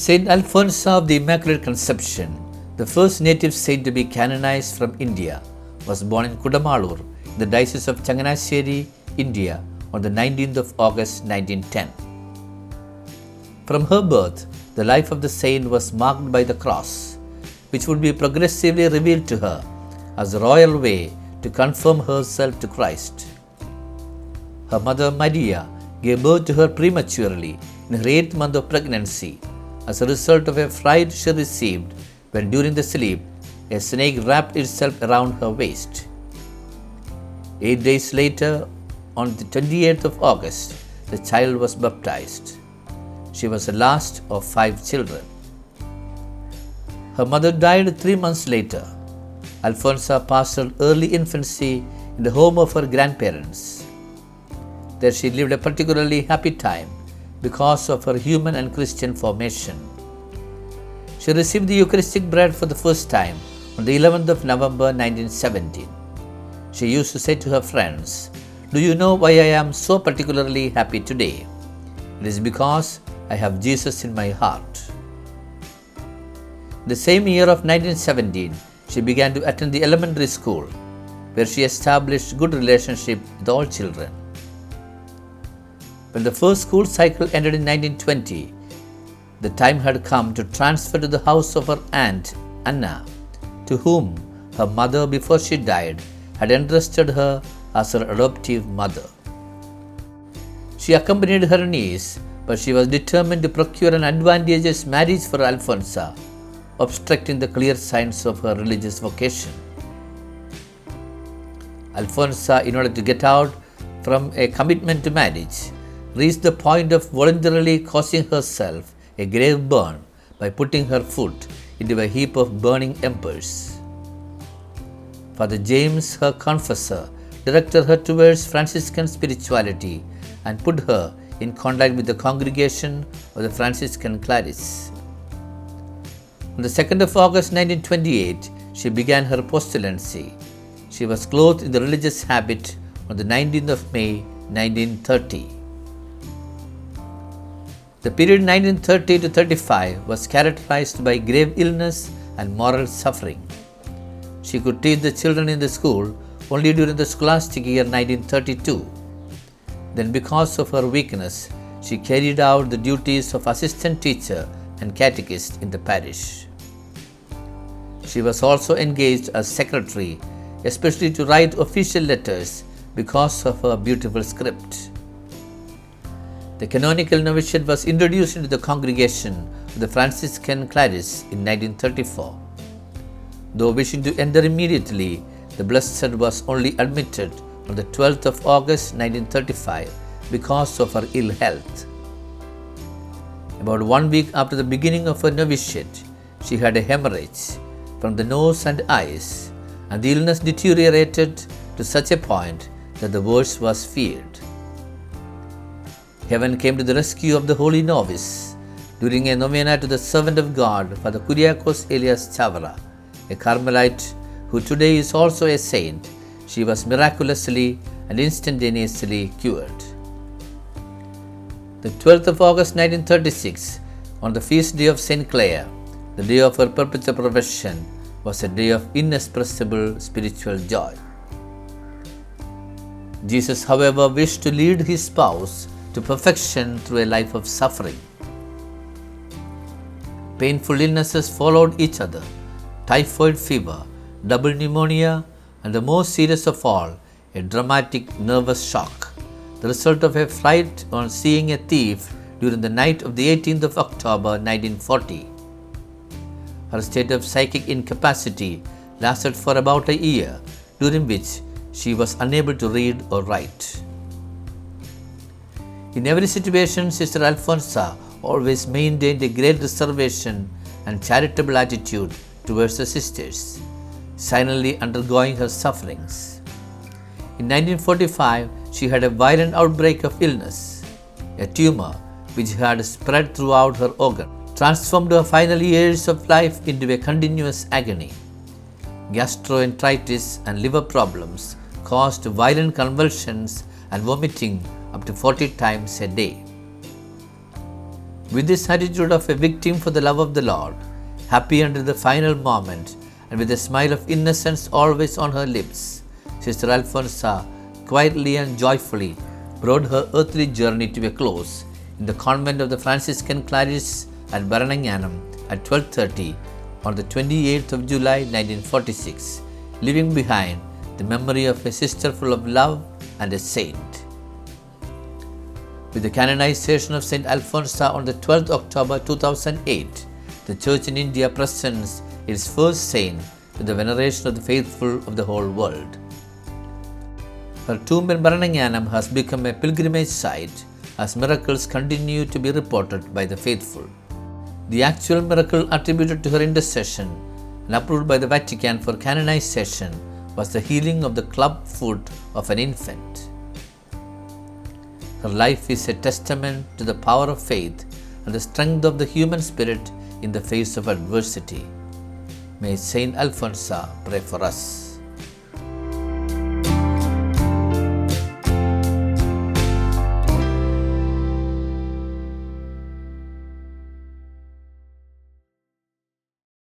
St Alphonsa of the Immaculate Conception, the first native saint to be canonized from India, was born in Kudamalur, in the Diocese of Changanasheri, India, on the 19th of August 1910. From her birth, the life of the saint was marked by the cross, which would be progressively revealed to her as a royal way to conform herself to Christ. Her mother Maria gave birth to her prematurely in her 8th month of pregnancy as a result of a fright she received when during the sleep a snake wrapped itself around her waist. 8 days later, on the 28th of August, the child was baptized. She was the last of 5 children. Her mother died 3 months later. Alphonsa passed her early infancy in the home of her grandparents. There she lived a particularly happy time because of her human and Christian formation. She received the Eucharistic bread for the first time on the 11th of November 1917. She used to say to her friends, "Do you know why I am so particularly happy today? It is because I have Jesus in my heart." The same year of 1917, she began to attend the elementary school, where she established good relationship with all children. When the first school cycle ended in 1920, the time had come to transfer to the house of her aunt Anna, to whom her mother, before she died, had entrusted her as her adoptive mother. She accompanied her niece, but she was determined to procure an advantageous marriage for Alphonsa, obstructing the clear signs of her religious vocation. Alphonsa, in order to get out from a commitment to marriage, reached the point of voluntarily causing herself a grave burn by putting her foot into a heap of burning embers. Father James, her confessor, directed her towards Franciscan spirituality and put her in contact with the congregation of the Franciscan clerics. On the 2nd of August 1928, she began her postulancy. She was clothed in the religious habit on the 19th of May 1930. The period 1930 to 35 was characterized by grave illness and moral suffering. She could teach the children in the school only during the scholastic year 1932. Then, because of her weakness, she carried out the duties of assistant teacher and catechist in the parish. She was also engaged as secretary, especially to write official letters because of her beautiful script. The canonical novitiate was introduced into the congregation of the Franciscan clerics in 1934. Though wishing to enter immediately, the Blessed was only admitted on the 12th of August 1935 because of her ill health. About 1 week after the beginning of her novitiate, she had a hemorrhage from the nose and eyes, and the illness deteriorated to such a point that the worst was feared. Heaven came to the rescue of the holy novice during a novena to the servant of God, Father Kuriakos Elias Chavara, a Carmelite who today is also a saint. She was miraculously and instantaneously cured. The 12th of August 1936, on the feast day of St. Clare, the day of her perpetual profession, was a day of inexpressible spiritual joy. Jesus, however, wished to lead his spouse to perfection through a life of suffering. Painful illnesses followed each other: typhoid fever, double pneumonia, and the most serious of all, a dramatic nervous shock, the result of a fright on seeing a thief during the night of the 18th of October 1940. Her state of psychic incapacity lasted for about a year, during which she was unable to read or write. In every situation, Sister Alphonsa always maintained a great reservation and charitable attitude towards the sisters, silently undergoing her sufferings. In 1945, she had a violent outbreak of illness. A tumor, which had spread throughout her organ, transformed her final years of life into a continuous agony. Gastroenteritis and liver problems caused violent convulsions and vomiting up to 40 times a day. With this attitude of a victim for the love of the Lord, happy under the final moment, and with a smile of innocence always on her lips, Sister Alphonsa quietly and joyfully brought her earthly journey to a close in the convent of the Franciscan Clarice at Barananganam at 12:30 on the 28th of July 1946, leaving behind the memory of a sister full of love and a saint. With the canonization of St Alphonsa on the 12th October 2008, the Church in India presents its first saint to the veneration of the faithful of the whole world. Her tomb in Barananganam has become a pilgrimage site as miracles continue to be reported by the faithful. The actual miracle attributed to her intercession and approved by the Vatican for canonization was the healing of the club foot of an infant. Her life is a testament to the power of faith and the strength of the human spirit in the face of adversity. May St. Alphonsa pray for us.